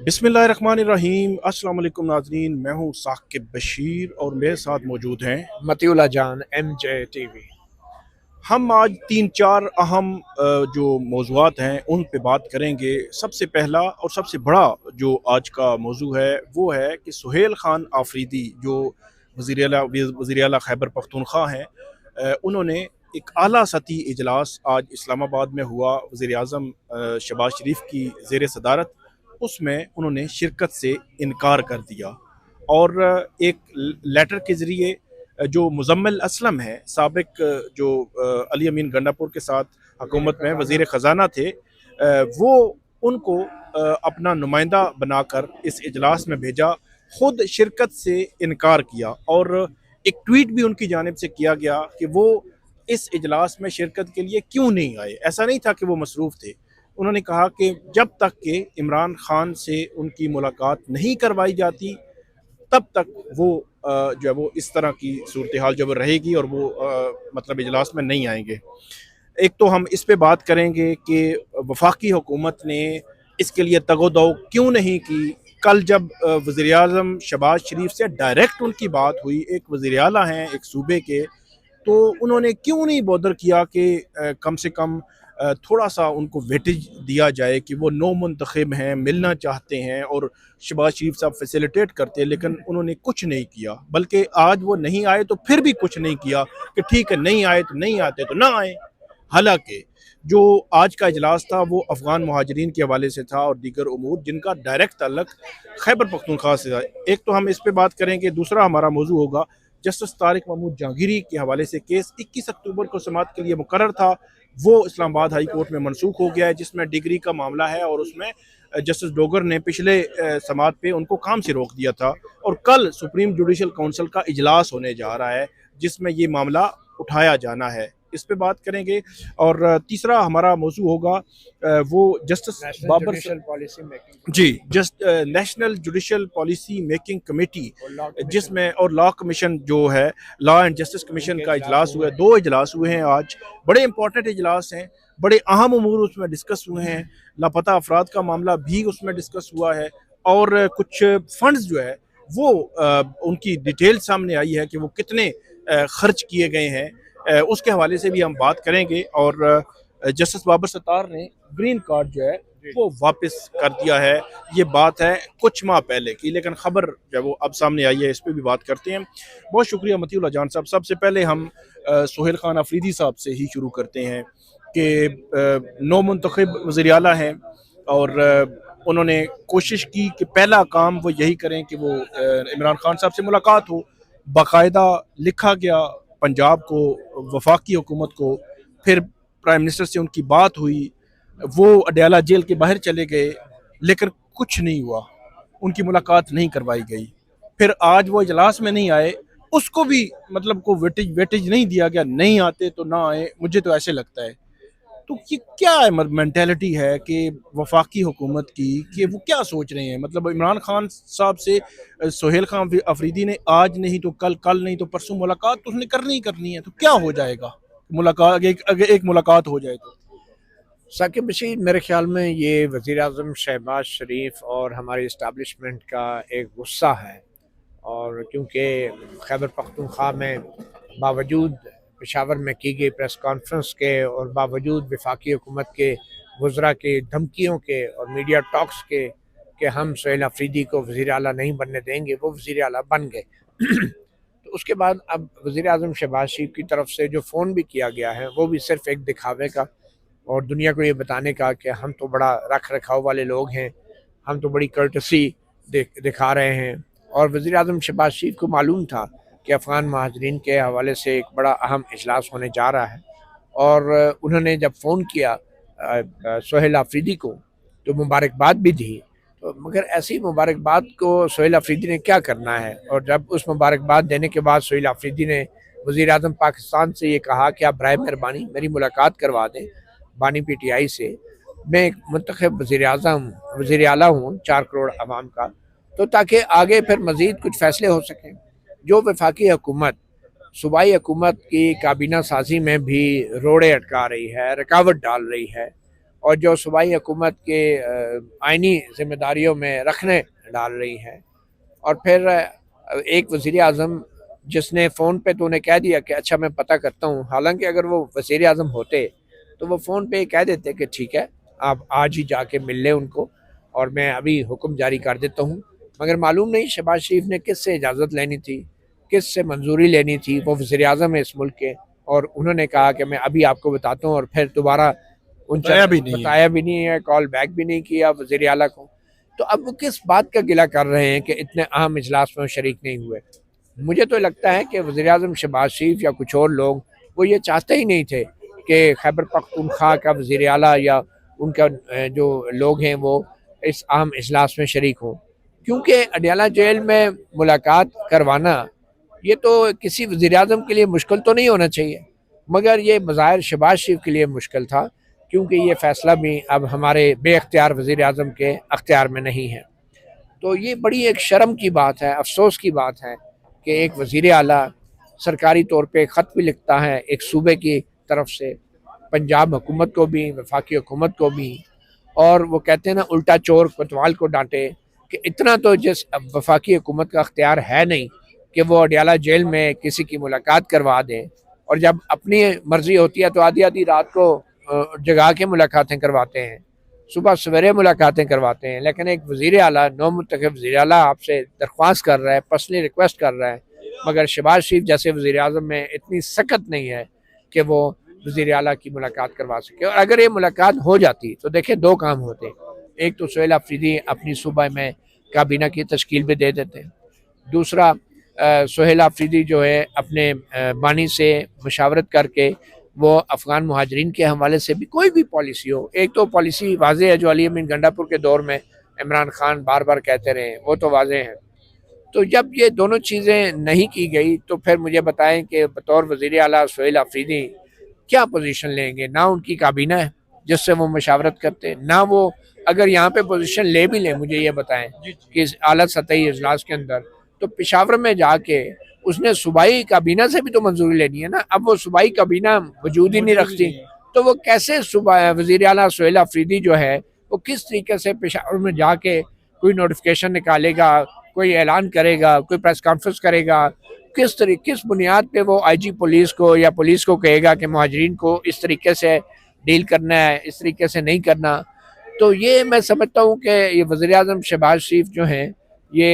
बिस्मिल्लाहिर्रहमानिर्रहीम। अस्सलाम वालेकुम नाज़रीन, मैं हूँ साकिब बशीर और मेरे साथ मौजूद हैं मतीउल्लाह जान MJ टीवी। हम। आज तीन चार अहम जो मौज़ूआत हैं उन पे बात करेंगे। सबसे पहला और सबसे बड़ा जो आज का मौजू है वो है कि सुहेल खान आफरीदी जो वज़ीर आला खैबर पख्तूनख्वा हैं, उन्होंने एक आला सती इजलास आज इस्लामाबाद में हुआ वज़ीर आज़म शहबाज शरीफ की ज़ेर सदारत। उसमें उन्होंने शिरकत से इनकार कर दिया और एक लेटर के ज़रिए जो मुज़म्मिल असलम है, साबिक जो अली अमीन गंडापुर के साथ हुकूमत में वज़ीर ख़जाना थे, वो उनको अपना नुमाइंदा बनाकर इस इजलास में भेजा। खुद शिरकत से इनकार किया और एक ट्वीट भी उनकी जानिब से किया गया कि वो इस इजलास में शिरकत के लिए क्यों नहीं आए। ऐसा नहीं था कि वो मसरूफ़ थे। उन्होंने कहा कि जब तक कि इमरान खान से उनकी मुलाकात नहीं करवाई जाती तब तक वो जो है वो इस तरह की सूरत हाल जब रहेगी और वो मतलब इजलास में नहीं आएंगे। एक तो हम इस पे बात करेंगे कि वफाकी हुकूमत ने इसके लिए तगोदो क्यों नहीं की। कल जब वज़ीर आज़म शहबाज शरीफ से डायरेक्ट उनकी बात हुई, एक वज़ीर आला हैं एक सूबे के, तो उन्होंने क्यों नहीं बॉदर किया कि कम से कम थोड़ा सा उनको वेटेज दिया जाए कि वो नो मुंतखब हैं, मिलना चाहते हैं और शहबाज शरीफ साहब फैसिलिटेट करते हैं। लेकिन उन्होंने कुछ नहीं किया, बल्कि आज वो नहीं आए तो फिर भी कुछ नहीं किया कि ठीक है नहीं आए तो नहीं आते तो ना आए। हालांकि जो आज का इजलास था वो अफ़गान महाजरीन के हवाले से था और दीगर उमूर जिनका डायरेक्ट ताल्लुक खैबर पख्तूनख्वा से था। एक तो हम इस पर बात करेंगे। दूसरा हमारा मौजू होगा जस्टिस तारिक महमूद जहांगीरी के हवाले से केस 21 अक्टूबर को समाअत के लिए मुकर्रर था, वो इस्लामाबाद हाई कोर्ट में मनसूख हो गया है, जिसमें डिग्री का मामला है और उसमें जस्टिस डोगर ने पिछले समाअत पे उनको काम से रोक दिया था। और कल सुप्रीम जुडिशल काउंसिल का इजलास होने जा रहा है जिसमें ये मामला उठाया जाना है, इस पे बात करेंगे। और तीसरा हमारा मौजू होगा वो जस्टिस बाबर जी जस्ट national judicial policy making committee, जिसमें और लॉ कमीशन जो है, लॉ एंड जस्टिस कमीशन का इजलास हुआ है। दो इजलास हुए हैं आज, बड़े इंपॉर्टेंट इजलास हैं, बड़े अहम उमूर उसमें डिस्कस हुए हैं। लापता अफराद का मामला भी उसमें डिस्कस हुआ है और कुछ फंड्स जो है वो उनकी डिटेल सामने आई है कि वो कितने खर्च किए गए हैं, उसके हवाले से भी हम बात करेंगे। और जस्टिस बाबर सत्तार ने ग्रीन कार्ड जो है वो वापस कर दिया है। ये बात है कुछ माह पहले की, लेकिन खबर जो है वो अब सामने आई है, इस पर भी बात करते हैं। बहुत शुक्रिया मतीउल्लाह जान साहब। सबसे पहले हम सुहेल खान अफरीदी साहब से ही शुरू करते हैं कि नो मुंतखब वज़ीर आला हैं और उन्होंने कोशिश की कि पहला काम वो यही करें कि वो इमरान खान साहब से मुलाकात हो। बाकायदा लिखा गया पंजाब को, वफाकी हुकूमत को, फिर प्राइम मिनिस्टर से उनकी बात हुई, वो अडयाला जेल के बाहर चले गए, लेकिन कुछ नहीं हुआ, उनकी मुलाकात नहीं करवाई गई। फिर आज वो इजलास में नहीं आए, उसको भी मतलब को वेटेज वेटेज नहीं दिया गया, नहीं आते तो ना आए। मुझे तो ऐसे लगता है, तो ये क्या है मेंटेलिटी है कि वफाकी हुकूमत की, कि वो क्या सोच रहे हैं। मतलब इमरान खान साहब से सुहेल खान अफरीदी ने आज नहीं तो कल, कल नहीं तो परसों मुलाकात तो उसने करनी ही करनी है। तो क्या हो जाएगा मुलाकात, एक मुलाकात हो जाए तो। साकिब बशीर, मेरे ख्याल में ये वज़ीर आज़म शहबाज शरीफ और हमारी इस्टेब्लिशमेंट का एक गुस्सा है। और क्योंकि खैबर पख्तूनख्वा में बावजूद पेशावर में की गई प्रेस कॉन्फ्रेंस के और बावजूद वफाकी हुकूमत के वज़रा के धमकियों के और मीडिया टॉक्स के कि हम सुहेल अफरीदी को वज़ीर आला नहीं बनने देंगे, वो वज़ीर आला बन गए। तो उसके बाद अब वज़ीर आज़म शहबाज शरीफ की तरफ से जो फ़ोन भी किया गया है वो भी सिर्फ एक दिखावे का और दुनिया को ये बताने का कि हम तो बड़ा रख रखाव वाले लोग हैं, हम तो बड़ी कर्टसी दिखा रहे हैं। और वज़ीर आज़म शहबाज शरीफ को मालूम था कि अफ़गान महाजरीन के हवाले से एक बड़ा अहम इजलास होने जा रहा है और उन्होंने जब फ़ोन किया सुहेल अफरीदी को तो मुबारकबाद भी दी। तो मगर ऐसी मुबारकबाद को सुहेल अफरीदी ने क्या करना है। और जब उस मुबारकबाद देने के बाद सुहेल अफरीदी ने वज़ीर आज़म पाकिस्तान से ये कहा कि आप बराए मेहरबानी मेरी मुलाकात करवा दें बानी PTI से, मैं एक मुंतखब वज़ीर आला हूँ 4 करोड़ आवाम का, तो ताकि आगे फिर मज़ीद कुछ फ़ैसले हो सकें। जो वफाकी हुकूमत सूबाई हुकूमत की काबीना साजी में भी रोड़े अटका रही है, रुकावट डाल रही है, और जो सूबाई हुकूमत के आइनी जिम्मेदारियों में रखने डाल रही है। और फिर एक वज़ीर आज़म जिसने फ़ोन पे तो उन्हें कह दिया कि अच्छा मैं पता करता हूँ, हालांकि अगर वो वज़ीर आज़म होते तो वो फ़ोन पे कह देते कि ठीक है आप आज ही जाके मिल लें उनको और मैं अभी हुक्म जारी कर देता हूँ। मगर मालूम नहीं शहबाज शरीफ ने किस से इजाज़त लेनी थी, किस से मंजूरी लेनी थी, वो वज़ीर आज़म है इस मुल्क के, और उन्होंने कहा कि मैं अभी आपको बताता हूँ, और फिर दोबारा बताया भी नहीं है। बताया भी नहीं है, कॉल बैक भी नहीं किया वज़ीर आला को। तो अब वो किस बात का गिला कर रहे हैं कि इतने अहम इजलास में शरीक नहीं हुए। मुझे तो लगता है कि वज़ीर आज़म शहबाज शरीफ या कुछ और लोग वो ये चाहते ही नहीं थे कि खैबर पख्तूनख्वा का वज़ीर आला या उनका जो लोग हैं वो इस अहम इजलास में शरीक हों, क्योंकि अडयाला जेल में मुलाकात करवाना ये तो किसी वज़ीर आज़म के लिए मुश्किल तो नहीं होना चाहिए, मगर ये बज़ाहिर शहबाज शरीफ के लिए मुश्किल था, क्योंकि ये फ़ैसला भी अब हमारे बेख्तियार वज़ीर आज़म के अख्तियार में नहीं है। तो ये बड़ी एक शर्म की बात है, अफसोस की बात है कि एक वज़ीर आला सरकारी तौर पे ख़त भी लिखता है एक सूबे की तरफ से पंजाब हुकूमत को भी, वफाकी हुकूमत को भी, और वो कहते हैं ना उल्टा चोर कोतवाल को डांटे, कि इतना तो जिस वफाकी हुकूमत का अख्तियार है नहीं कि वो अडयाला जेल में किसी की मुलाकात करवा दें, और जब अपनी मर्जी होती है तो आधी आधी रात को जगा के मुलाकातें करवाते हैं, सुबह सवेरे मुलाकातें करवाते हैं। लेकिन एक वज़ीर आला, नौ मुंतखब वज़ीर आला आपसे दरख्वास्त कर रहा है, पर्सनली रिक्वेस्ट कर रहा है, मगर शहबाज शरीफ जैसे वज़ीर आज़म में इतनी सख्त नहीं है कि वो वज़ीर आला की मुलाकात करवा सके। और अगर ये मुलाकात हो जाती तो देखिए दो काम होते, एक तो सुहेल अफरीदी अपनी सूबा में काबीना की तश्कील भी दे देते, दूसरा सुहेल अफरीदी जो है अपने बानी से मशावरत करके वो अफ़गान मुहाजरीन के हवाले से भी कोई भी पॉलिसी हो, एक तो पॉलिसी वाज़े है जो अली अमीन गंडापुर के दौर में इमरान खान बार बार कहते रहे, वो तो वाज़े हैं। तो जब ये दोनों चीज़ें नहीं की गई तो फिर मुझे बताएं कि बतौर वज़ीर आला सुहेल अफरीदी क्या पोजीशन लेंगे। ना उनकी काबीना है जिससे वो मशावरत करते, ना वो अगर यहाँ पे पोजीशन ले भी लें, मुझे ये बताएं कि इस आला सतही इजलास के अंदर, तो पेशावर में जाके उसने सूबाई काबीना से भी तो मंजूरी लेनी है ना। अब वो सूबाई काबीना वजूद ही नहीं रखती, तो वो कैसे सूबा वज़ीर आला सुहेल अफरीदी जो है वो किस तरीके से पेशावर में जाके कोई नोटिफिकेशन निकालेगा, कोई ऐलान करेगा, कोई प्रेस कॉन्फ्रेंस करेगा, किस बुनियाद पे वो आईजी पुलिस को या पुलिस को कहेगा कि मुहाजिरीन को इस तरीके से डील करना है, इस तरीके से नहीं करना। तो ये मैं समझता हूँ कि ये वज़ीर आज़म शहबाज शरीफ जो हैं ये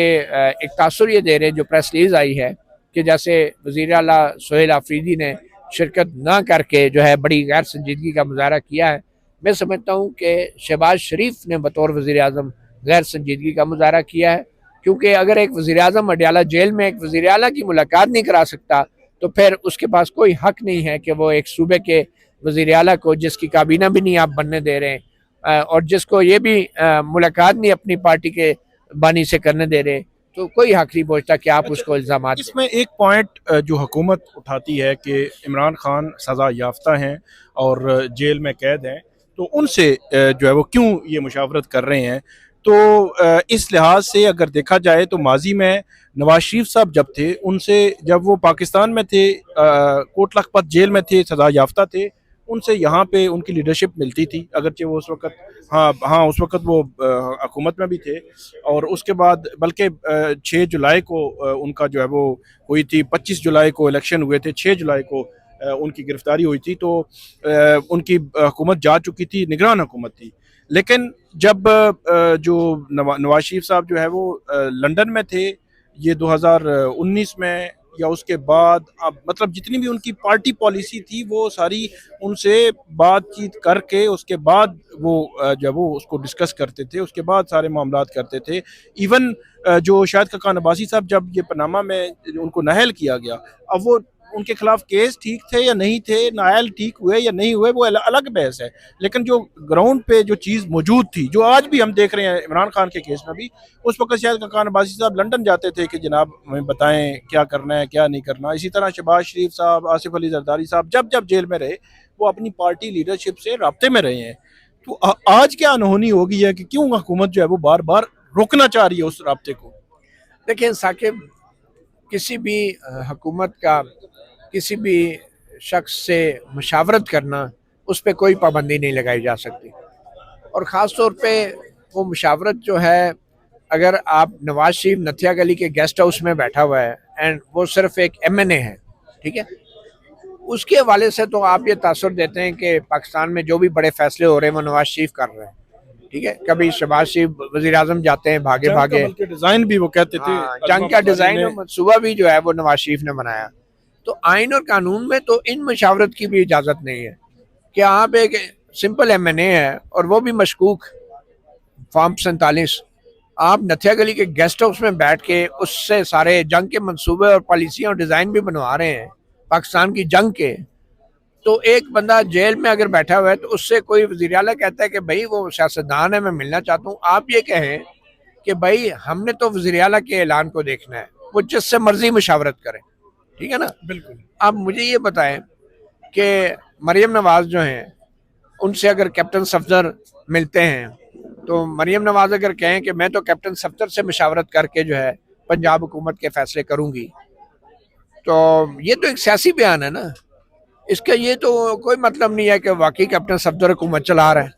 एक तासुर ये दे रहे हैं, जो प्रेस रिलीज आई है कि जैसे वज़ीर आला सुहेल अफरीदी ने शिरकत ना करके जो है बड़ी गैर संजीदगी का मुजाहरा किया है। मैं समझता हूँ कि शहबाज शरीफ ने बतौर वज़ीर आज़म गैर संजीदगी का मुजाहरा किया है, क्योंकि अगर एक वज़ीर आज़म अडयाला जेल में एक वज़ीर आला की मुलाकात नहीं करा सकता तो फिर उसके पास कोई हक नहीं है कि वो एक सूबे के वज़ीर आला को, जिसकी काबीना भी नहीं आप बनने दे रहे हैं और जिसको ये भी मुलाकात नहीं अपनी पार्टी के बानी से करने दे रहे, तो कोई हक नहीं पहुँचता कि आप उसको इल्ज़ाम दें। इसमें एक पॉइंट जो हुकूमत उठाती है कि इमरान खान सज़ा याफ्ता हैं और जेल में कैद हैं, तो उनसे जो है वो क्यों ये मुशावरत कर रहे हैं। तो इस लिहाज से अगर देखा जाए तो माजी में नवाज शरीफ साहब जब थे, उनसे जब वो पाकिस्तान में थे, कोट लखपत जेल में थे, सज़ा याफ्ता थे, उनसे यहाँ पे उनकी लीडरशिप मिलती थी, अगरचे वो उस वक़्त, हाँ उस वक़्त वो हुकूमत में भी थे। और उसके बाद बल्कि 6 जुलाई को उनका जो है वो हुई थी, 25 जुलाई को इलेक्शन हुए थे, 6 जुलाई को उनकी गिरफ्तारी हुई थी, तो उनकी हुकूमत जा चुकी थी, निगरान हुकूमत थी। लेकिन जब जो नवाज शरीफ साहब जो है वो लंदन में थे, ये 2019 में या उसके बाद, अब मतलब जितनी भी उनकी पार्टी पॉलिसी थी वो सारी उनसे बातचीत करके उसके बाद वो जब वो उसको डिस्कस करते थे, उसके बाद सारे मामलात करते थे। इवन जो शायद खान अब्बासी साहब जब ये पनामा में उनको नाअहल किया गया, अब वो उनके खिलाफ केस ठीक थे या नहीं थे, नाअहल ठीक हुए या नहीं हुए, वो अलग बहस है। लेकिन जो ग्राउंड पे जो चीज़ मौजूद थी, जो आज भी हम देख रहे हैं इमरान खान के केस में भी, उस वक्त शायद खान अब्बासी साहब लंदन जाते थे कि जनाब हमें बताएं क्या करना है क्या नहीं करना। इसी तरह शहबाज शरीफ साहब, आसिफ अली जरदारी साहब जब जब जेल में रहे, वो अपनी पार्टी लीडरशिप से राब्ते में रहे हैं। तो आज क्या अनहोनी हो गई है कि क्यों हुकूमत जो है वो बार बार रोकना चाह रही है उस राब्ते को। देखिए साकिब, किसी भी हुकूमत का किसी भी शख्स से मशावरत करना, उस पर कोई पाबंदी नहीं लगाई जा सकती। और ख़ास तौर पे वो मुशावरत जो है, अगर आप नवाज शरीफ नथिया गली के गेस्ट हाउस में बैठा हुआ है एंड वो सिर्फ एक एमएनए है, ठीक है, उसके हवाले से तो आप ये तासुर देते हैं कि पाकिस्तान में जो भी बड़े फैसले हो रहे हैं वो नवाज शरीफ कर रहे हैं, ठीक है। कभी शहबाज शरीफ वजीर आजम जाते हैं भागे भागे, बल्कि डिजाइन भी वो कहते थे, हाँ, जंग का डिजाइन और मनसूबा भी जो है वो नवाज शरीफ ने बनाया। तो आइन और कानून में तो इन मशावरत की भी इजाजत नहीं है कि आप एक सिंपल एमएनए है और वो भी मशकूक फॉर्म 47, आप नथिया गली के गेस्ट हाउस में बैठ के उससे सारे जंग के मंसूबे और पॉलिसियां और डिजाइन भी बनवा रहे हैं पाकिस्तान की जंग के। तो एक बंदा जेल में अगर बैठा हुआ है तो उससे कोई वज़ीर आला कहता है कि भाई वो सियासतदान है, मैं मिलना चाहता हूँ, आप ये कहें कि भाई हमने तो वज़ीर आला के ऐलान को देखना है, वो जिससे मर्जी मुशावरत करें, ठीक है ना। बिल्कुल। आप मुझे ये बताएं कि मरियम नवाज जो हैं उनसे अगर कैप्टन सफदर मिलते हैं तो मरियम नवाज अगर कहें कि मैं तो कैप्टन सफदर से मुशावरत करके जो है पंजाब हुकूमत के फैसले करूंगी, तो ये तो एक सियासी बयान है ना। इसका ये तो कोई मतलब नहीं है कि वाकई कैप्टन सफदर हुकूमत चला रहा है,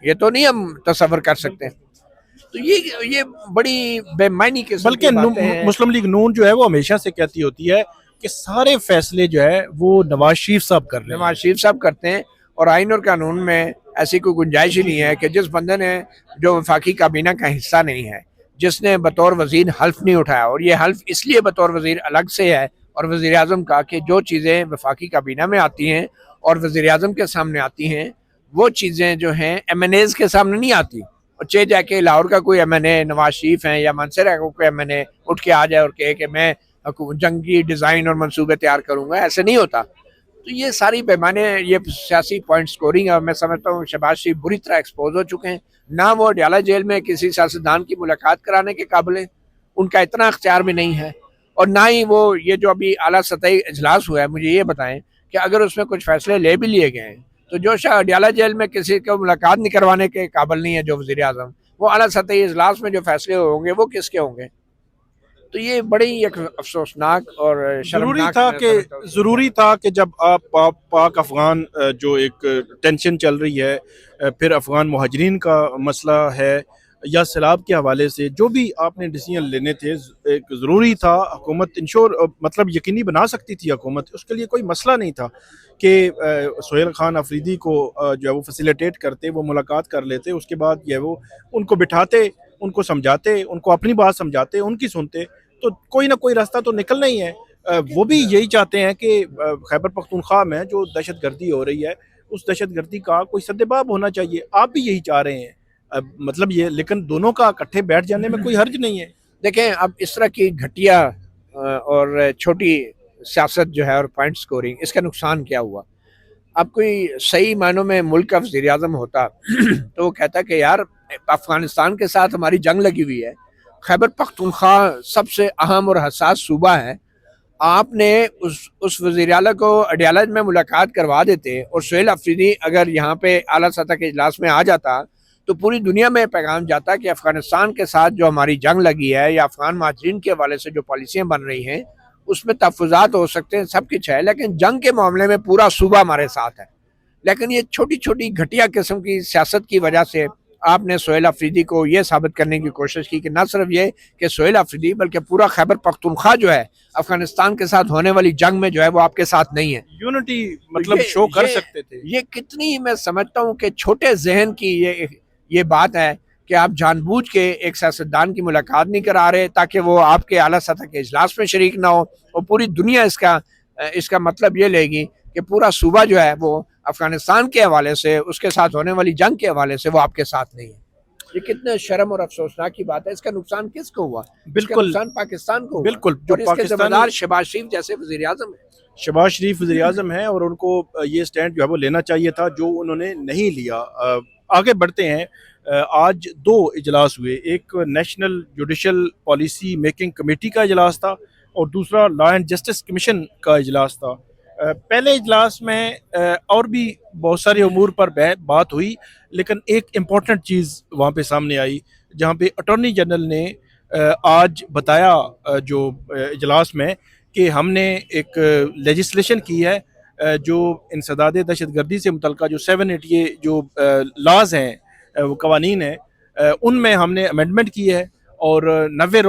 ये तो नहीं हम तस्वर कर सकते। तो ये बड़ी बेमानी किस्म बल्कि की बातें हैं। मुस्लिम लीग नून जो है वो हमेशा से कहती होती है कि सारे फैसले जो है वो नवाज शरीफ साहब कर रहे हैं। नवाज शरीफ साहब करते हैं और आइन और कानून में ऐसी कोई गुंजाइश ही नहीं है कि जिस बंदे ने जो वफाकी काबीना का हिस्सा नहीं है, जिसने बतौर वजीर हल्फ नहीं उठाया, और ये हल्फ इसलिए बतौर वजीर अलग से है और वजीर आजम का कि जो चीज़ें वफाकी काबीना में आती हैं और वजीर आजम के सामने आती हैं वो चीज़ें जो हैं एमएनएज के सामने नहीं आती। और चाहे जाके लाहौर का कोई एमएनए नवाज शरीफ है या मंसूर है कोई एमएनए उठ के आ जाए और कहे कि मैं जंगी डिज़ाइन और मंसूबे तैयार करूंगा, ऐसे नहीं होता। तो ये सारी पैमाने, ये सियासी पॉइंट स्कोरिंग है और मैं समझता हूँ शहबाज शरीफ बुरी तरह एक्सपोज हो चुके हैं। ना वो अडयाला जेल में किसी सियासतदान की मुलाकात कराने के काबिल है, उनका इतना अख्तियार भी नहीं है, और ना ही वो ये जो अभी आला सतही इजलास हुआ है, मुझे ये बताएं कि अगर उसमें कुछ फैसले ले भी लिए गए हैं तो जो शाह अडयाला जेल में किसी को मुलाकात नहीं करवाने के काबिल नहीं है जो वज़ीर आज़म, वो आला सतही इजलास में जो फैसले होंगे वो किसके होंगे। तो ये बड़ी एक अफसोसनाक और शर्मनाक ज़रूरी था कि जब आप पाक अफ़गान जो एक टेंशन चल रही है, फिर अफ़गान मुहाजिरीन का मसला है या सैलाब के हवाले से जो भी आपने डिसीजन लेने थे, एक ज़रूरी था हुकूमत इंश्योर मतलब यकीनी बना सकती थी हुकूमत, उसके लिए कोई मसला नहीं था कि सोहेल खान अफरीदी को जो है वो फैसिलिटेट करते, वो मुलाकात कर लेते, उसके बाद जो है वो उनको बिठाते, उनको समझाते, उनको अपनी बात समझाते, उनकी सुनते, तो कोई ना कोई रास्ता तो निकलना ही है। वो भी यही चाहते हैं कि खैबर पख्तूनख्वा में जो दहशतगर्दी हो रही है उस दहशतगर्दी का कोई सद्देबाब होना चाहिए, आप भी यही चाह रहे हैं। मतलब ये, लेकिन दोनों का इकट्ठे बैठ जाने में कोई हर्ज नहीं है। देखें, अब इस तरह की घटिया और छोटी सियासत जो है और पॉइंट स्कोरिंग, इसका नुकसान क्या हुआ। अब कोई सही मायनों में मुल्क का वज़ीर आज़म होता तो वो कहता कि यार अफगानिस्तान के साथ हमारी जंग लगी हुई है, खैबर पख्तूनख्वा सबसे अहम और हसास सूबा है, आपने उस वज़ीर आला को अडयाला में मुलाकात करवा देते और सोहेल अफरीदी अगर यहाँ पे आला सतह के इजलास में आ जाता तो पूरी दुनिया में पैगाम जाता कि अफगानिस्तान के साथ जो हमारी जंग लगी है या अफगान महाजरीन के हवाले से जो पॉलिसियाँ बन रही हैं उसमें तहफ़्फ़ुज़ात हो सकते हैं, सब कुछ है, लेकिन जंग के मामले में पूरा सूबा हमारे साथ है। लेकिन ये छोटी छोटी घटिया किस्म की सियासत की वजह से आपने सोहेल अफरीदी को ये साबित करने की कोशिश की कि न सिर्फ ये कि सोहेल अफरीदी बल्कि पूरा खैबर पख्तूनख्वा जो है अफगानिस्तान के साथ होने वाली जंग में जो है वो आपके साथ नहीं है। यूनिटी मतलब शो कर सकते थे। ये कितनी, मैं समझता हूँ कि छोटे जहन की ये बात है कि आप जानबूझ के एक सियासतदान की मुलाकात नहीं करा रहे ताकि वो आपके आला सतह के इजलास में शरीक ना हो, और पूरी दुनिया इसका मतलब ये लेगी कि पूरा सूबा जो है वो अफगानिस्तान के हवाले से, उसके साथ होने वाली जंग के हवाले से वो आपके साथ नहीं है। ये कितने शर्म और अफसोसनाक की बात है। इसका नुकसान किसको हुआ? बिल्कुल नुकसान पाकिस्तान को। बिल्कुल, और इसके जिम्मेदार शहबाज शरीफ जैसे वज़ीर आज़म है। शहबाज शरीफ वज़ीर आज़म है और उनको ये स्टैंड जो है वो लेना चाहिए था जो उन्होंने नहीं लिया। आगे बढ़ते हैं। आज 2 इजलास हुए, एक national judicial policy making committee का इजलास था और दूसरा लॉ एंड जस्टिस कमीशन का इजलास था। पहले इजलास में और भी बहुत सारे उमूर पर बात हुई, लेकिन एक इम्पॉर्टेंट चीज़ वहाँ पे सामने आई जहाँ पे अटॉर्नी जनरल ने आज बताया जो इजलास में कि हमने एक लेजिस्लेशन की है जो इंसदाद दहशतगर्दी से मुतल्लिक़ जो 788 जो लाज हैं कवानीन है उनमें हमने अमेंडमेंट की है और 90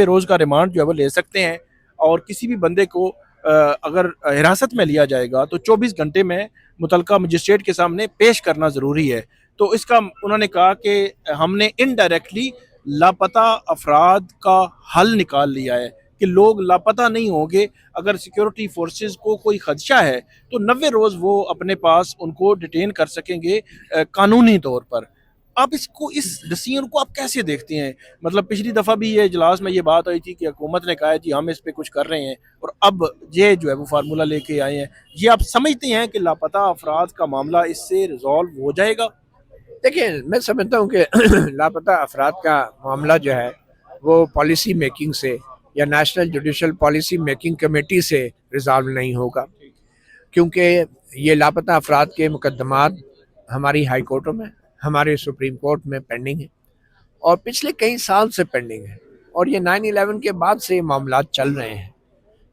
रोज़ का रिमांड जो है वो ले सकते हैं और किसी भी बंदे को अगर हिरासत में लिया जाएगा तो 24 घंटे में मुतलका मजिस्ट्रेट के सामने पेश करना ज़रूरी है। तो इसका उन्होंने कहा कि हमने इनडायरेक्टली लापता अफराद का हल निकाल लिया है कि लोग लापता नहीं होंगे। अगर सिक्योरिटी फोर्सेस को कोई खदशा है तो 90 रोज़ वो अपने पास उनको डिटेन कर सकेंगे कानूनी तौर पर। आप इसको इस डिसीजन को आप कैसे देखते हैं? मतलब पिछली दफ़ा भी ये इजलास में ये बात आई थी कि हुकूमत ने कहा है जी हम इस पे कुछ कर रहे हैं और अब ये जो है वो फार्मूला लेके आए हैं। ये आप समझते हैं कि लापता अफराद का मामला इससे रिजॉल्व हो जाएगा? देखिए, मैं समझता हूँ कि लापता अफराद का मामला जो है वो पॉलिसी मेकिंग से या national judicial policy making committee से रिजॉल्व नहीं होगा, क्योंकि ये लापता अफराद के मुकदमात हमारी हाई कोर्टों में, हमारे सुप्रीम कोर्ट में पेंडिंग है और पिछले कई साल से पेंडिंग है और ये 9/11 के बाद से ये मामला चल रहे हैं।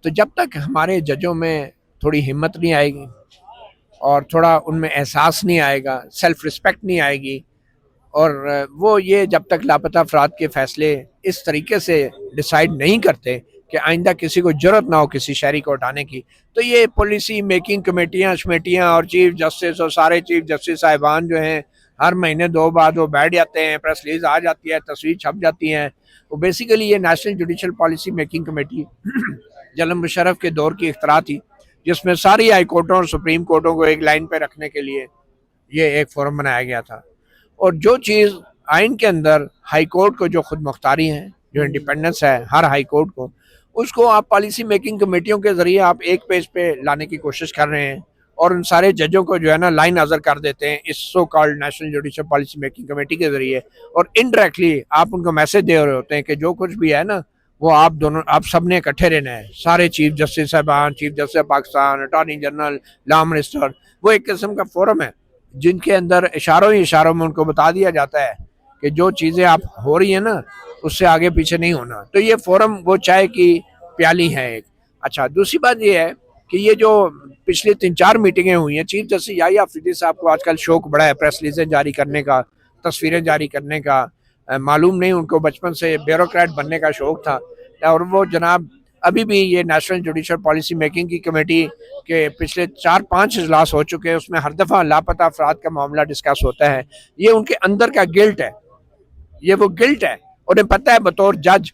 तो जब तक हमारे जजों में थोड़ी हिम्मत नहीं आएगी और थोड़ा उनमें एहसास नहीं आएगा, सेल्फ रिस्पेक्ट नहीं आएगी और वो ये जब तक लापता अफराद के फैसले इस तरीके से डिसाइड नहीं करते कि आइंदा किसी को जरूरत ना हो किसी शहरी को हटाने की, तो ये पॉलिसी मेकिंग कमेटियाँ शमेटियाँ और चीफ जस्टिस और सारे चीफ जस्टिस साहिबान जो हैं हर महीने 2 बार वो बैठ जाते हैं, प्रेस रिलीज आ जाती है, तस्वीर छप जाती हैं। वो बेसिकली ये national judicial policy making committee general Musharraf के दौर की इख्तरा थी, जिसमें सारी हाई कोर्टों और सुप्रीम कोर्टों को एक लाइन पे रखने के लिए ये एक फोरम बनाया गया था। और जो चीज़ आइन के अंदर हाई कोर्ट को जो खुद मुख्तारी है, जो इंडिपेंडेंस है हर हाई कोर्ट को, उसको आप पॉलिसी मेकिंग कमेटियों के ज़रिए आप एक पेज पे लाने की कोशिश कर रहे हैं और उन सारे जजों को जो है ना लाइन नज़र कर देते हैं इस so called national judicial policy making committee के ज़रिए, और इनडायरेक्टली आप उनको मैसेज दे रहे होते हैं कि जो कुछ भी है ना वो आप सब ने इकट्ठे रहना है, सारे चीफ जस्टिस साहबान, chief justice Pakistan, attorney general, law minister. वो एक किस्म का फोरम है जिनके अंदर इशारों ही इशारों में उनको बता दिया जाता है कि जो चीज़ें आप हो रही है ना उससे आगे पीछे नहीं होना। तो ये फोरम वो चाय की प्याली है एक। अच्छा, दूसरी बात ये है कि ये जो पिछली 3-4 मीटिंगें हुई हैं, चीफ जस्टिस याहिया अफरीदी साहब को आजकल शौक बड़ा है प्रेस रिलीजें जारी करने का, तस्वीरें जारी करने का। मालूम नहीं उनको बचपन से ब्यूरोक्रेट बनने का शौक था और वो जनाब अभी भी ये नेशनल जुडिशल पॉलिसी मेकिंग की कमेटी के पिछले 4-5 इजलास हो चुके हैं, उसमें हर दफ़ा लापता अफराद का मामला डिस्कस होता है। ये उनके अंदर का गिल्ट है, ये वो गिल्ट है। उन्हें पता है बतौर जज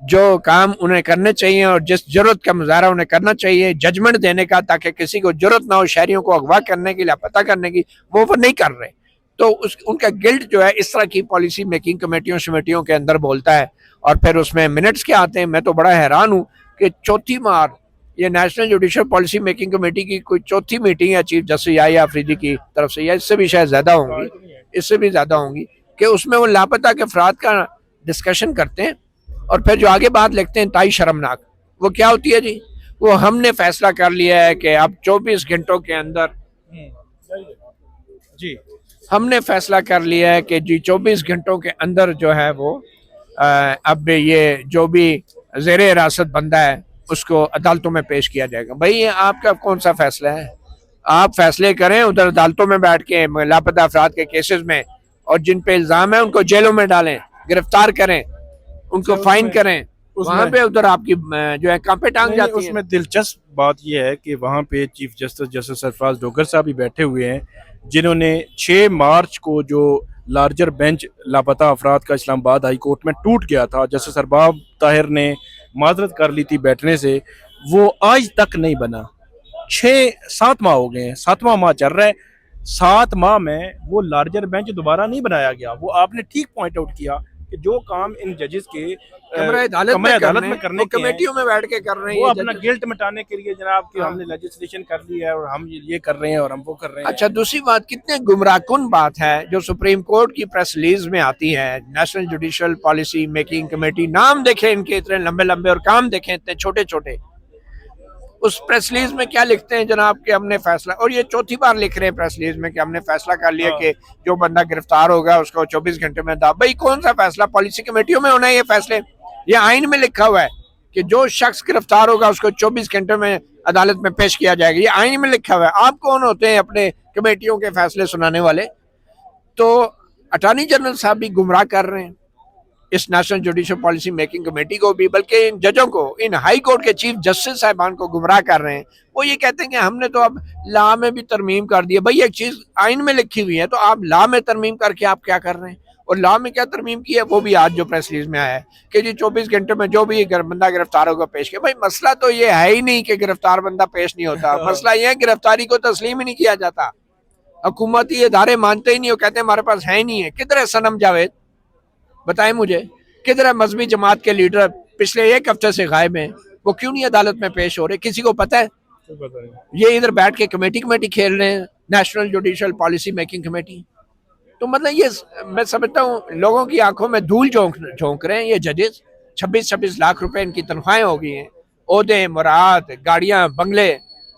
जो काम उन्हें करने चाहिए और जिस जरूरत का मुजाहरा उन्हें करना चाहिए जजमेंट देने का, ताकि किसी को जरूरत ना हो शहरियों को अगवा करने की, लापता करने की, वो नहीं कर रहे। तो उनका गिल्ट जो है इस तरह की पॉलिसी मेकिंग कमेटियों शमेटियों के अंदर बोलता है और फिर उसमें मिनट्स के आते हैं। मैं तो बड़ा हैरान हूँ कि चौथी बार ये national judicial policy making committee की कोई चौथी मीटिंग है चीफ जस्टिस याहिया अफरीदी की तरफ से, या इससे भी शायद ज़्यादा होंगी, इससे भी ज़्यादा होंगी, कि उसमें वो लापता के अफराद का डिस्कशन करते हैं और फिर जो आगे बात लिखते हैं ताई शर्मनाक। वो क्या होती है जी? वो हमने फैसला कर लिया है कि अब 24 घंटों के अंदर जी हमने फैसला कर लिया है कि जी 24 घंटों के अंदर जो है वो अब ये जो भी ज़ेर हिरासत बंदा है उसको अदालतों में पेश किया जाएगा। भाई ये आपका कौन सा फैसला है? आप फैसले करें उधर अदालतों में बैठ के लापता अफराद के केसेस में, और जिन पे इल्ज़ाम है उनको जेलों में डालें, गिरफ्तार करें, उनको फाइन करें, वहाँ पे उधर आपकी जो है कांपे टांग जाती है। उसमें दिलचस्प बात यह है कि वहाँ पे चीफ जस्टिस सरफराज डोगर साहब भी बैठे हुए हैं, जिन्होंने 6 मार्च को जो लार्जर बेंच लापता अफराद का इस्लामाबाद हाई कोर्ट में टूट गया था, जस्टिस अरबाब ताहिर ने माजरत कर ली थी बैठने से, वो आज तक नहीं बना। 6-7 माह हो गए हैं, 7वां माह चल रहा है। 7 माह में वो लार्जर बेंच दोबारा नहीं बनाया गया। वो आपने ठीक पॉइंट आउट किया कि जो काम इन जजेस के कमरे अदालत में करने कमेटियों में बैठ के कर रहे हैं, वो अपना गिल्ट मिटाने के लिए जनाब कि हमने लेजिस्लेशन कर ली है और हम ये कर रहे हैं और हम वो कर रहे हैं। अच्छा, दूसरी बात कितने गुमराहकुन बात है जो सुप्रीम कोर्ट की प्रेस रिलीज में आती है, national judicial policy making committee, नाम देखें इनके इतने लंबे लंबे और काम देखें इतने छोटे छोटे। उस प्रेस रिलीज में क्या लिखते हैं जनाब कि हमने फैसला, और ये चौथी बार लिख रहे हैं प्रेस रिलीज में कि हमने फैसला कर लिया कि जो बंदा गिरफ्तार होगा उसको 24 घंटे में भाई कौन सा फैसला? पॉलिसी कमेटियों में होना है ये फैसले? ये आइन में लिखा हुआ है कि जो शख्स गिरफ्तार होगा उसको 24 घंटे में अदालत में पेश किया जाएगा, ये आइन में लिखा हुआ है। आप कौन होते हैं अपने कमेटियों के फैसले सुनाने वाले? तो अटॉर्नी जनरल साहब भी गुमराह कर रहे हैं इस national judicial policy making committee को भी, बल्कि इन जजों को, इन हाई कोर्ट के चीफ जस्टिस साहिबान को गुमराह कर रहे हैं। वो ये कहते हैं कि हमने तो अब लॉ में भी तरमीम कर दी है। भाई एक चीज आइन में लिखी हुई है तो आप लॉ में तरमीम करके आप क्या कर रहे हैं? और लॉ में क्या तरमीम की है वो भी आज जो प्रेस रिलीज में आया है कि जी 24 घंटे में जो भी बंदा गिरफ्तार होगा पेश किया। भाई मसला तो ये है ही नहीं कि गिरफ्तार बंदा पेश नहीं होता, मसला ये है गिरफ्तारी को तस्लीम ही नहीं किया जाता। हुकूमती इदारे मानते ही नहीं हो, कहते हैं हमारे पास है ही नहीं है। किधर है सनम जावेद, बताएं मुझे, किधर है मजहबी जमात के लीडर? पिछले एक हफ्ते से गायब हैं, वो क्यों नहीं अदालत में पेश हो रहे? किसी को पता है? ये इधर बैठ के कमेटी खेल रहे हैं, national judicial policy making committee. तो मतलब ये मैं समझता हूँ लोगों की आंखों में धूल झोंक रहे हैं ये जजेस। 26-26 लाख रुपए इनकी तनख्वाहें हो गई हैं, ओहदे, मुराद, गाड़ियां, बंगले,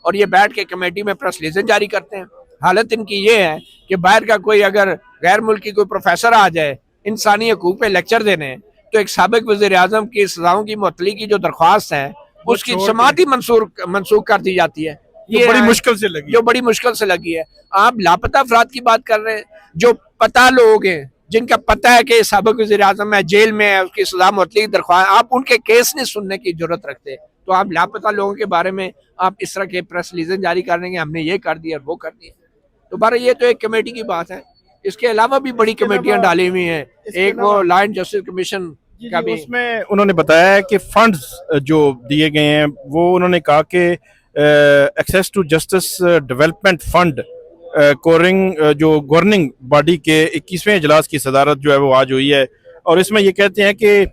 और ये बैठ के कमेटी में प्रेस रिलीज जारी करते हैं। हालत इनकी ये है कि बाहर का कोई अगर गैर मुल्की कोई प्रोफेसर आ जाए इंसानी हकूक पे लेक्चर देने, तो एक साबिक वज़ीर आज़म की सजाओं की मुअत्तली की जो दरख्वास्त है उसकी समाअत ही मंसूख कर दी जाती है। ये बड़ी मुश्किल से लगी, जो बड़ी मुश्किल से लगी है। आप लापता अफराद की बात कर रहे हैं, जो पता लोग हैं, जिनका पता है कि साबिक वज़ीर आज़म है, जेल में है, उसकी सजा मुअत्तली की दरख्वास्त, आप उनके केस नहीं सुनने की जरूरत रखते। तो आप लापता लोगों के बारे में आप इस तरह के प्रेस रिलीज जारी कर देंगे, हमने ये कर दिया वो कर दिया। तो बारह ये तो एक कमेटी की बात है, इसके अलावा भी बड़ी कमेटियां डाली हुई हैं। एक वो लॉ एंड जस्टिस कमीशन का भी, उसमें उन्होंने बताया है कि फंड्स जो दिए गए हैं वो उन्होंने कहा कि access to justice development fund कोरिंग जो गवर्निंग बॉडी के 21वें इजलास की सदारत जो है वो आज हुई है। और इसमें ये कहते हैं कि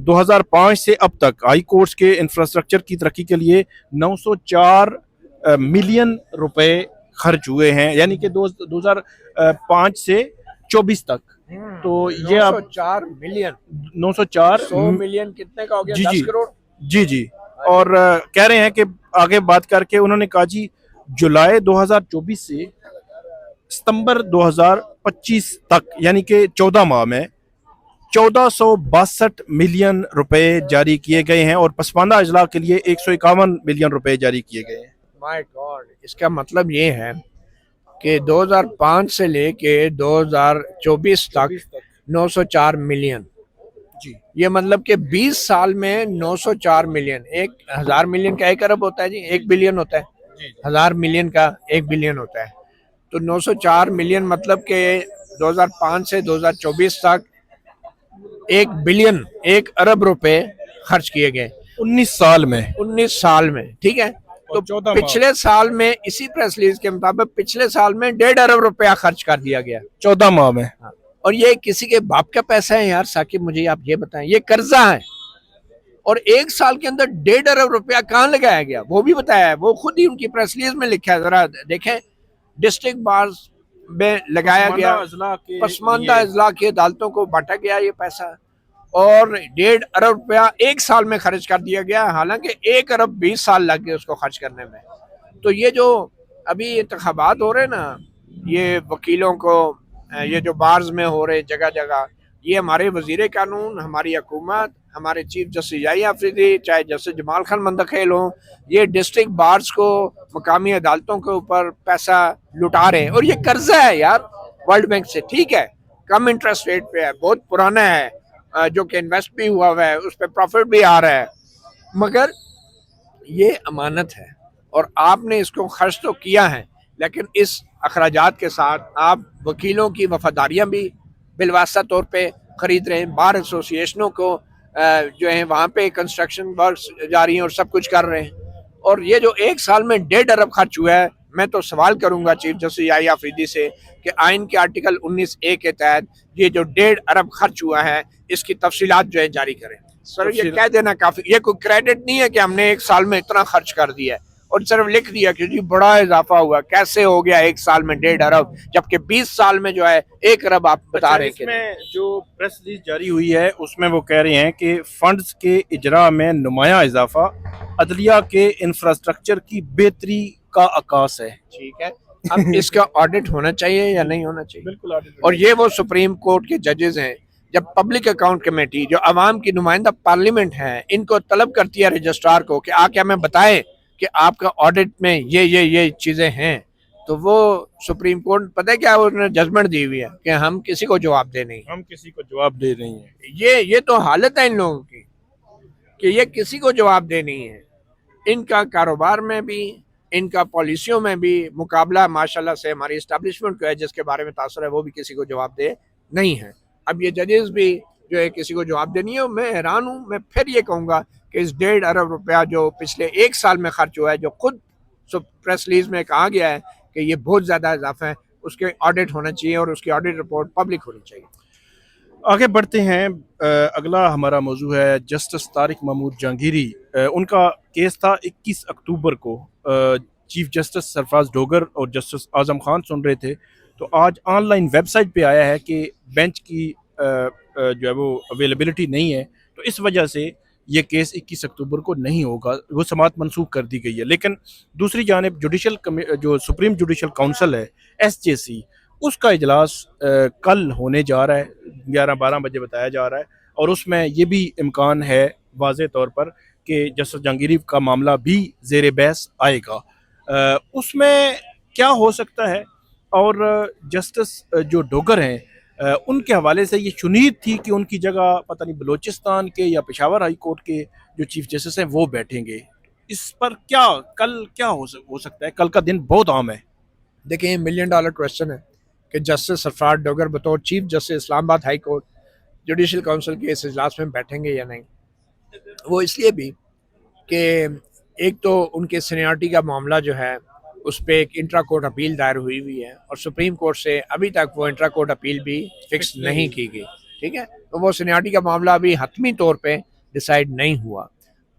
2005 से अब तक हाई कोर्ट्स के इंफ्रास्ट्रक्चर की तरक्की के लिए 904 मिलियन रुपए खर्च हुए हैं, यानी कि 2005 से 24 तक। तो ये 904 मिलियन, 904 100 मिलियन कितने का हो गया? 10 करोड़। जी। और कह रहे हैं कि आगे बात करके उन्होंने कहा जी जुलाई 2024 से सितंबर 2025 तक, यानी कि 14 माह में 1462 मिलियन रुपए जारी किए गए हैं और पसमानदा अजला के लिए 151 मिलियन रुपए जारी किए गए हैं। माय गॉड, इसका मतलब ये है कि 2005 से लेके 2024 तक 904 मिलियन जी। ये मतलब कि 20 साल में 904 मिलियन, 1000 मिलियन का 1 अरब होता है जी, 1 बिलियन होता है। 1000 मिलियन का 1 बिलियन होता है। तो 904 मिलियन मतलब कि 2005 से 2024 तक 1 बिलियन, 1 अरब रुपए खर्च किए गए 19 साल में। 19 साल में, ठीक है। तो पिछले साल में इसी प्रेस रिलीज के मुताबिक पिछले साल में 1.5 अरब रुपया खर्च कर दिया गया 14 माह में। हाँ। और ये किसी के बाप का पैसा है यार साकिब, मुझे आप ये बताएं, ये कर्जा है। और 1 साल के अंदर 1.5 अरब रुपया कहाँ लगाया गया वो भी बताया है, वो खुद ही उनकी प्रेस रिलीज में लिखा है, जरा देखें। डिस्ट्रिक्ट बार्स में लगाया गया, पसमानदा अजला की अदालतों को बांटा गया ये पैसा, और 1.5 अरब रुपया 1 साल में खर्च कर दिया गया, हालांकि 1 अरब 20 साल लग गए उसको खर्च करने में। तो ये जो अभी इंतखाबात हो रहे हैं ना, ये वकीलों को, ये जो बार्स में हो रहे जगह जगह, ये हमारे वजीर कानून, हमारी हुकूमत, हमारे चीफ जस्टिस याहिया अफरीदी, चाहे जस्टिस जमाल खान मंतखेल हो, ये डिस्ट्रिक्ट बार्स को, मकामी अदालतों के ऊपर पैसा लुटा रहे हैं। और ये कर्जा है यार वर्ल्ड बैंक से, ठीक है, कम इंटरेस्ट रेट पे है, बहुत पुराना है, जो कि इन्वेस्ट भी हुआ है, उस पर प्रॉफिट भी आ रहा है, मगर ये अमानत है और आपने इसको खर्च तो किया है, लेकिन इस अखराजात के साथ आप वकीलों की वफादारियां भी बिलवास्ता तौर पे खरीद रहे हैं। बार एसोसिएशनों को जो है वहाँ पे कंस्ट्रक्शन वर्क्स जारी हैं और सब कुछ कर रहे हैं। और ये जो 1 साल में 1.5 अरब खर्च हुआ है, मैं तो सवाल करूंगा चीफ जस्टिस याहिया अफरीदी से कि आइन के आर्टिकल 19A के तहत ये जो 1.5 अरब खर्च हुआ है इसकी तफसीलात जो है जारी करें। सर ये कह देना काफी, ये कोई क्रेडिट नहीं है कि हमने 1 साल में इतना खर्च कर दिया है और सिर्फ लिख दिया कि जी बड़ा इजाफा हुआ। कैसे हो गया 1 साल में 1.5 अरब, जबकि 20 साल में जो है 1 अरब आप बता रहे हैं। इसमें जो प्रेस रिलीज जारी हुई है उसमें वो कह रहे हैं कि फंड्स के इजरा में नुमाया इजाफा अदलिया के इंफ्रास्ट्रक्चर की बेहतरी का आकाश है। ठीक है, अब इसका ऑडिट होना चाहिए या नहीं होना चाहिए? बिल्कुल ऑडिट। और ये वो सुप्रीम कोर्ट के जजेस हैं, जब पब्लिक अकाउंट कमेटी जो अवाम की नुमाइंदा पार्लियामेंट है, इनको तलब करती है रजिस्ट्रार को कि आके हमें बताएं कि आपका ऑडिट में ये चीजें हैं, तो वो सुप्रीम कोर्ट पता है क्या उन्होंने जजमेंट दी हुई है कि हम किसी को जवाब दे नहीं। हम किसी को जवाब दे रही हैं। ये तो हालत है इन लोगों की कि ये किसी को जवाब दे नहीं है। इनका कारोबार में भी, इनका पॉलिसियों में भी मुकाबला माशाल्लाह से हमारी इस्टेब्लिशमेंट को है, जिसके बारे में तासर है वो भी किसी को जवाब दे नहीं है। अब ये जजेस भी जो है किसी को जवाब दे नहीं है। मैं हैरान हूँ। मैं फिर ये कहूँगा कि इस 1.5 अरब रुपया जो पिछले 1 साल में खर्च हुआ है, जो खुद प्रेस रिलीज में कहा गया है कि ये बहुत ज़्यादा इजाफा है, उसके ऑडिट होना चाहिए और उसकी ऑडिट रिपोर्ट पब्लिक होनी चाहिए। आगे बढ़ते हैं। अगला हमारा मौजू है जस्टिस तारिक महमूद जहांगीरी। उनका केस था 21 अक्टूबर को। चीफ जस्टिस सरफराज डोगर और जस्टिस आजम खान सुन रहे थे, तो आज ऑनलाइन वेबसाइट पे आया है कि बेंच की जो है वो अवेलेबिलिटी नहीं है, तो इस वजह से ये केस 21 अक्टूबर को नहीं होगा, वो समाअत मनसूख कर दी गई है। लेकिन दूसरी जानिब जो सुप्रीम जुडिशल काउंसिल है SJC, उसका इजलास कल होने जा रहा है, 11-12 बजे बताया जा रहा है, और उसमें ये भी इम्कान है वाज़े तौर पर कि जस्टिस जहांगीरी का मामला भी ज़ेर बहस आएगा। उसमें क्या हो सकता है, और जस्टिस जो डोगर हैं उनके हवाले से ये शुनीद थी कि उनकी जगह पता नहीं बलोचिस्तान के या पेशावर हाई कोर्ट के जो चीफ जस्टिस हैं वो बैठेंगे। इस पर कल क्या हो सकता है? कल का दिन बहुत अहम है। देखिए, $1 मिलियन क्वेश्चन है कि जस्टिस सरफराज डोगर बतौर chief justice Islamabad high court judicial council के इस इजलास में बैठेंगे या नहीं। वो इसलिए भी कि एक तो उनके सीनियरिटी का मामला जो है उस पर एक इंट्रा कोर्ट अपील दायर हुई है और सुप्रीम कोर्ट से अभी तक वो इंट्रा कोर्ट अपील भी फिक्स नहीं की गई। ठीक है, तो वो सीनियरिटी का मामला अभी हतमी तौर पे डिसाइड नहीं हुआ।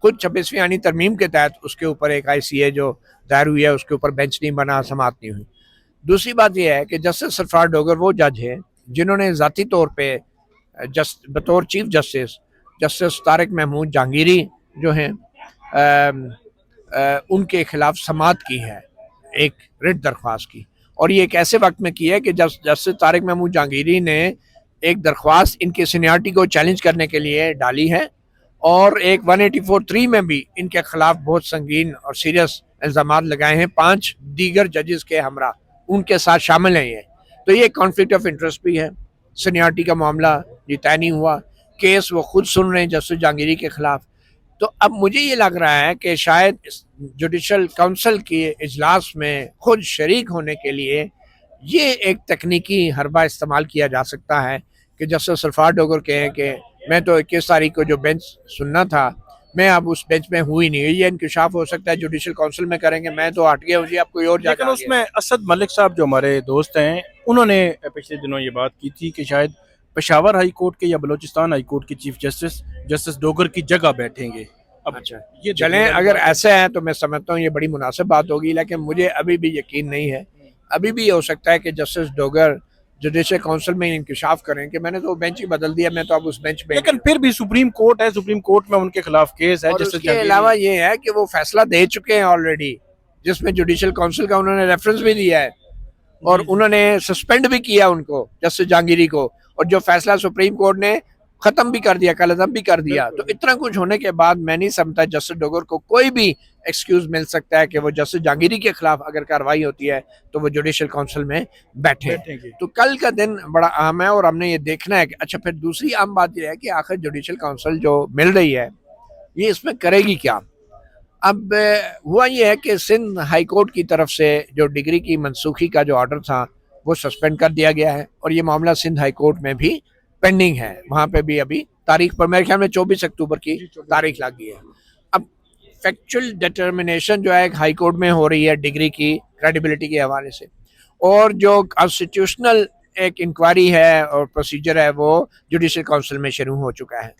खुद 26वीं आनी तरमीम के तहत उसके ऊपर एक ICA जो दायर हुई है उसके ऊपर बेंच नहीं बना, समाअत नहीं हुई। दूसरी बात यह है कि जस्टिस सरफराज डोगर वो जज है जिन्होंने ज़ाती तौर पे बतौर chief justice justice Tariq Mahmood Jahangiri जो हैं उनके खिलाफ समाअत की है, एक रिट दरख्वास्त की। और ये एक ऐसे वक्त में की है कि जस्टिस तारिक महमूद जहांगीरी ने एक दरख्वास्त इनकी सीनियरिटी को चैलेंज करने के लिए डाली है और एक 184(3) में भी इनके खिलाफ बहुत संगीन और सीरियस इल्ज़ाम लगाए हैं। 5 दीगर जजेस के हमरा उनके साथ शामिल हैं। ये तो ये कॉन्फ्लिक्ट ऑफ इंटरेस्ट भी है। सीनियरिटी का मामला ये तय नहीं हुआ, केस वो खुद सुन रहे हैं जस्टिस जहांगीरी के खिलाफ। तो अब मुझे ये लग रहा है कि शायद जुडिशल काउंसिल के इजलास में खुद शरीक होने के लिए ये एक तकनीकी हरबा इस्तेमाल किया जा सकता है कि जस्टिस सरफराज डोगर कहें कि मैं तो 21 तारीख को जो बेंच सुनना था मैं अब उस बेंच में हुई नहीं। ये इंकशाफ हो सकता है जुडिशल काउंसिल में करेंगे, मैं तो हट गया मुझे अब कोई और। लेकिन उसमें असद मलिक साहब जो हमारे दोस्त हैं उन्होंने पिछले दिनों ये बात की थी कि शायद पेशावर हाई कोर्ट के या बलूचिस्तान हाई कोर्ट के चीफ जस्टिस डोगर की जगह बैठेंगे। अब अच्छा, ये चलें, अगर ऐसे हैं तो मैं समझता हूँ ये बड़ी मुनासिब बात होगी, लेकिन मुझे अभी भी यकीन नहीं है। अभी भी हो सकता है कि जस्टिस डोगर जुडिशल काउंसिल में इंकशाफ करें कि मैंने तो बेंच ही बदल दिया, मैं तो अब उस बेंच पे। लेकिन फिर भी सुप्रीम कोर्ट है, सुप्रीम कोर्ट में उनके खिलाफ केस है। इसके अलावा ये है कि वो फैसला दे चुके हैं ऑलरेडी, जिसमें जुडिशल काउंसिल का उन्होंने रेफरेंस भी दिया है और उन्होंने सस्पेंड भी किया उनको, जस्टिस जहांगीरी को, और जो फैसला सुप्रीम कोर्ट ने खत्म भी कर दिया, कलअदम भी कर दिया। तो इतना कुछ होने के बाद मैं नहीं समझता जस्टिस डोगर को कोई भी एक्सक्यूज मिल सकता है कि वो जस्टिस जहांगीरी के खिलाफ अगर कार्रवाई होती है तो वो जुडिशल काउंसिल में बैठेंगे। तो कल का दिन बड़ा अहम है और हमने ये देखना है कि अच्छा, फिर दूसरी अहम बात यह है कि आखिर जुडिशल काउंसिल जो मिल रही है ये इसमें करेगी क्या। अब हुआ ये है कि सिंध हाई कोर्ट की तरफ से जो डिग्री की मनसूखी का जो ऑर्डर था वो सस्पेंड कर दिया गया है और ये मामला सिंध हाई कोर्ट में भी पेंडिंग है। वहाँ पे भी अभी तारीख पर मेरे ख्याल में 24 अक्टूबर की तारीख लग गई है। अब फैक्चुअल डिटर्मिनेशन जो है हाई कोर्ट में हो रही है डिग्री की क्रेडिबिलिटी के हवाले से, और जो कॉन्स्टिट्यूशनल एक इंक्वायरी है और प्रोसीजर है वो जुडिशल काउंसिल में शुरू हो चुका है।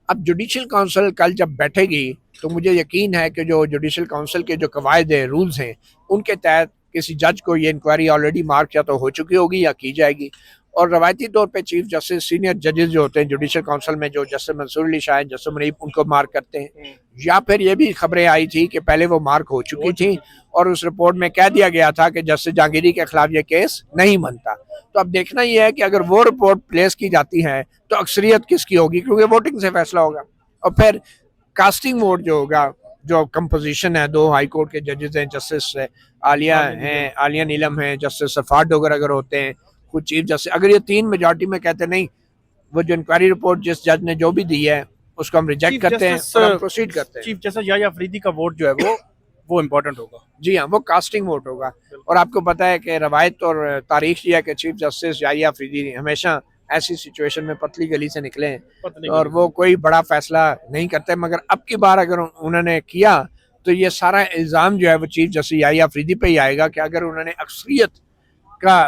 अब जुडिशल काउंसिल कल जब बैठेगी तो मुझे यकीन है कि जो जुडिशल काउंसिल के जो कवायद है, रूल्स हैं, उनके तहत किसी जज को ये इंक्वायरी ऑलरेडी मार्क या तो हो चुकी होगी या की जाएगी। और रवायती तौर पे चीफ जस्टिस सीनियर जजेस जो होते हैं जुडिशल काउंसिल में, जो जस्टिस मंसूर अली शाह, जस्टिस मुनीब, उनको मार्क करते हैं। या फिर ये भी खबरें आई थी कि पहले वो मार्क हो चुकी थी और उस रिपोर्ट में कह दिया गया था कि जस्टिस जहांगीरी के खिलाफ ये केस नहीं बनता। तो अब देखना ये है कि अगर वो रिपोर्ट प्लेस की जाती है तो अक्सरियत किसकी होगी, क्योंकि वोटिंग से फैसला होगा। और फिर कास्टिंग वोट जो होगा जो कंपोजिशन है, 2 हाई कोर्ट के जजेस हैं, जस्टिस आलिया हैं, आलिया नीलम हैं, जस्टिस सफार डोगर अगर होते हैं, कुछ चीफ जस्टिस, अगर ये 3 मेजॉरिटी में कहते नहीं, वो जो इंक्वायरी रिपोर्ट जिस जज ने जो भी दी है उसको हम रिजेक्ट करते हैं और हम प्रोसीड करते हैं। चीफ जस्टिस याह्या अफरीदी का वोट जो है वो इम्पोर्टेंट होगा। जी हाँ, वो कास्टिंग वोट होगा। और आपको पता है कि रवायत और तारीख ये है कि चीफ जस्टिस याह्या अफरीदी हमेशा ऐसी सिचुएशन में पतली गली से निकले हैं और वो कोई बड़ा फैसला नहीं करते, मगर अब की बार अगर उन्होंने किया तो ये सारा इल्ज़ाम जो है वो चीफ जस्टिस याह्या अफरीदी पे ही आएगा कि अगर उन्होंने अक्सरियत का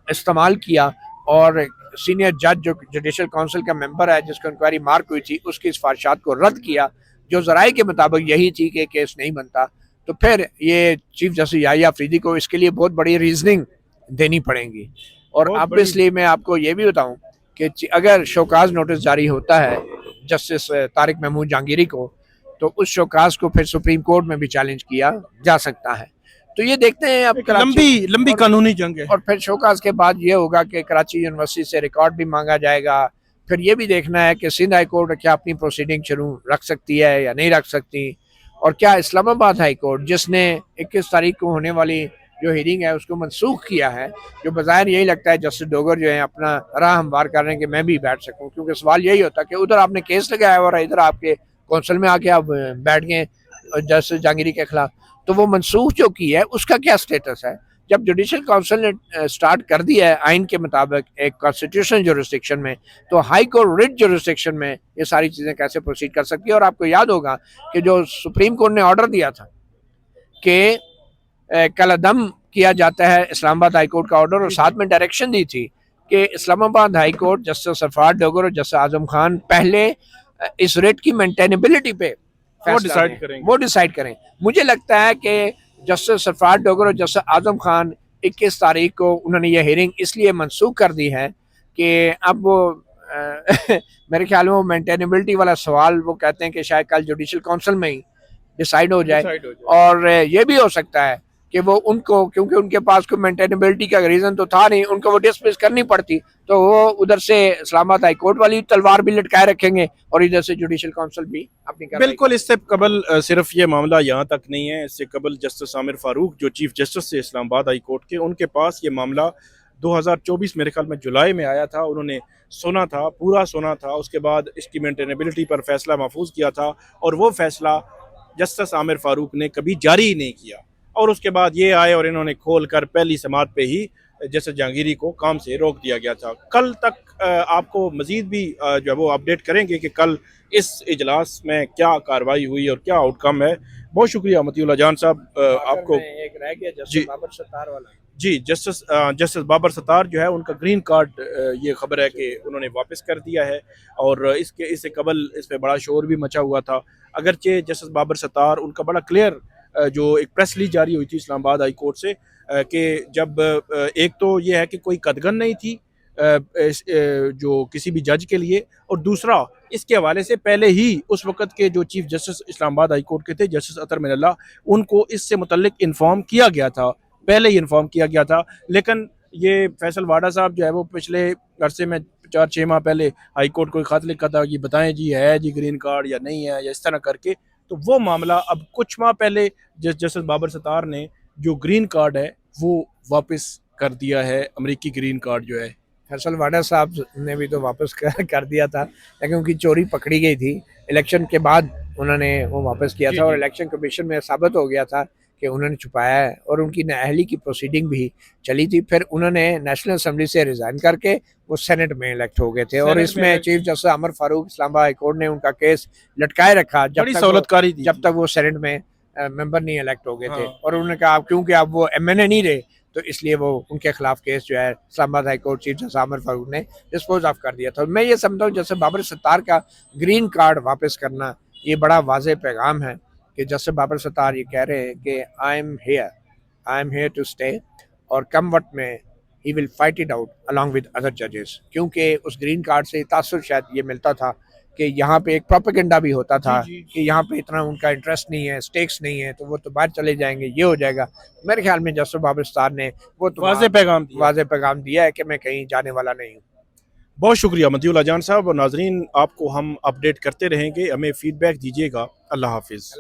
इस्तेमाल किया और सीनियर जज जो जुडिशल काउंसिल का मेंबर है जिसको इंक्वायरी मार्क हुई थी उसकी सिफारिशात को रद्द किया, जो जराए के मुताबिक यही थी कि केस नहीं बनता, तो फिर ये चीफ जस्टिस याह्या अफरीदी को इसके लिए बहुत बड़ी रीजनिंग देनी पड़ेगी। और ऑब्वियसली मैं आपको ये भी बताऊं कि अगर शोकाज नोटिस जारी होता है जस्टिस तारिक महमूद जहांगीरी को, तो उस शोकाज को फिर सुप्रीम कोर्ट में भी चैलेंज किया जा सकता है। तो ये देखते हैं अब लंबी कानूनी जंग है। और फिर शोकाज के बाद ये होगा कि कराची यूनिवर्सिटी से रिकॉर्ड भी मांगा जाएगा। फिर ये भी देखना है कि सिंध हाई कोर्ट क्या अपनी प्रोसीडिंग शुरू रख सकती है या नहीं रख सकती, और क्या इस्लामाबाद हाई कोर्ट जिसने 21 तारीख को होने वाली जो हियरिंग है उसको मनसूख किया है, जो बज़ाहिर यही लगता है जस्टिस डोगर जो है अपना राह हमवार कर रहे हैं कि मैं भी बैठ सकूं, क्योंकि सवाल यही होता है कि उधर आपने केस लगाया और इधर आपके कौंसिल में आके आप बैठ गए जस्टिस जहांगीरी के खिलाफ, तो वो मनसूख जो की है उसका क्या स्टेटस है। जब जुडिशल काउंसिल ने स्टार्ट कर दिया है आइन के मुताबिक एक कॉन्स्टिट्यूशनल जुरिस्डिक्शन में, तो हाई कोर्ट रिट जुरिस्डिक्शन में ये सारी चीज़ें कैसे प्रोसीड कर सकती है। और आपको याद होगा कि जो सुप्रीम कोर्ट ने ऑर्डर दिया था कि कलअदम किया जाता है इस्लामाबाद हाई कोर्ट का ऑर्डर, और साथ में डायरेक्शन दी थी कि इस्लामाबाद हाई कोर्ट जस्टिस सफार डोगर और जस्टिस आजम खान पहले इस रेट की मेंटेनेबिलिटी पे वो डिसाइड करें। मुझे लगता है कि जस्टिस सफार डोगर और जस्टिस आजम खान 21 तारीख को उन्होंने ये हियरिंग इसलिए मनसूख कर दी है कि अब वो मेरे ख्याल में वो मेंटेनेबिलिटी वाला सवाल वो कहते हैं कि शायद कल जुडिशल काउंसिल में ही डिसाइड हो जाए। और ये भी हो सकता है कि वो उनको, क्योंकि उनके पास कोई मेंटेनेबिलिटी का रीजन तो था नहीं, उनको वो डिसमिस करनी पड़ती, तो वो उधर से इस्लामाबाद हाई कोर्ट वाली तलवार भी लटकाए रखेंगे और इधर से जुडिशल काउंसिल भी अपनी बिल्कुल। इससे कबल सिर्फ ये मामला यहाँ तक नहीं है, इससे कबल जस्टिस आमिर फारूक जो चीफ जस्टिस थे इस्लामाबाद हाई कोर्ट के, उनके पास ये मामला 2024 मेरे ख्याल में जुलाई में आया था। उन्होंने सुना था, पूरा सुना था, उसके बाद इसकी मेंटेनेबिलिटी पर फैसला महफूज किया था और वो फैसला जस्टिस आमिर फारूक ने कभी जारी ही नहीं किया। और उसके बाद ये आए और इन्होंने खोल कर पहली समात पे ही जस्टिस जहांगीरी को काम से रोक दिया गया था। कल तक आपको मजीद भी जो है वो अपडेट करेंगे कि कल इस इजलास में क्या कार्रवाई हुई और क्या आउटकम है। बहुत शुक्रिया मतीउल्लाह जान साहब। आपको एक रह गया जस्टिस बाबर सत्तार वाला। जी, जस्टिस बाबर सत्तार जो है उनका ग्रीन कार्ड ये खबर है कि उन्होंने वापस कर दिया है और इससे कबल इस पर बड़ा शोर भी मचा हुआ था। अगरचे जस्टिस बाबर सत्तार उनका बड़ा क्लियर जो एक प्रेस रिलीज जारी हुई थी इस्लामाबाद हाई कोर्ट से कि जब एक तो ये है कि कोई कदगन नहीं थी जो किसी भी जज के लिए, और दूसरा इसके हवाले से पहले ही उस वक़्त के जो chief justice Islamabad high court के थे जस्टिस अतर मिनल्ला, उनको इससे मुतल्लिक इन्फॉर्म किया गया था, पहले ही इन्फॉर्म किया गया था। लेकिन ये फैसल वाडा साहब जो है वो पिछले अरसे में 4-6 माह पहले हाई कोर्ट को खत लिखा था कि बताएं जी है जी ग्रीन कार्ड या नहीं है, या इस तरह करके, तो वो मामला अब कुछ माह पहले जस्टिस बाबर सत्तार ने जो ग्रीन कार्ड है वो वापस कर दिया है, अमेरिकी ग्रीन कार्ड जो है। फैसल वाडा साहब ने भी तो वापस कर दिया था, लेकिन उनकी चोरी पकड़ी गई थी इलेक्शन के बाद, उन्होंने वो वापस किया था और इलेक्शन कमीशन में साबित हो गया था कि उन्होंने छुपाया है और उनकी नाअहली की प्रोसीडिंग भी चली थी। फिर उन्होंने नेशनल असेंबली से रिजाइन करके वो सेनेट में इलेक्ट हो गए थे और इसमें chief justice Aamir Farooq Islamabad high court ने उनका केस लटकाए रखा जब तक वो सेनेट में मेंबर नहीं इलेक्ट हो गए थे। और उन्होंने कहा क्योंकि अब वो MNA नहीं रहे तो इसलिए वो उनके खिलाफ केस जो है Islamabad high court chief justice Aamir Farooq ने डिस्पोज ऑफ कर दिया था। मैं ये समझता हूँ जैसे बाबर सत्तार का ग्रीन कार्ड वापस करना ये बड़ा वाज़ेह पैगाम है कि जस्टिस बाबर सत्तार ये कह रहे हैं कि I am here to stay, और कम वक्त में ही will fight it out along with other जजेस, क्योंकि उस ग्रीन कार्ड से तासुर शायद ये मिलता था कि यहाँ पे एक प्रोपेगेंडा भी होता था कि यहाँ पे इतना उनका इंटरेस्ट नहीं है, स्टेक्स नहीं है, तो वो तो बाहर चले जाएंगे, ये हो जाएगा। मेरे ख्याल में जस्टिस बाबर सत्तार ने वो तो वाज़ेह पैगाम दिया है कि मैं कहीं जाने वाला नहीं हूँ। बहुत शुक्रिया मतीउल्लाह जान साहब। और नाजरीन, आपको हम अपडेट करते रहेंगे, हमें फीडबैक दीजिएगा। अल्लाह हाफिज़।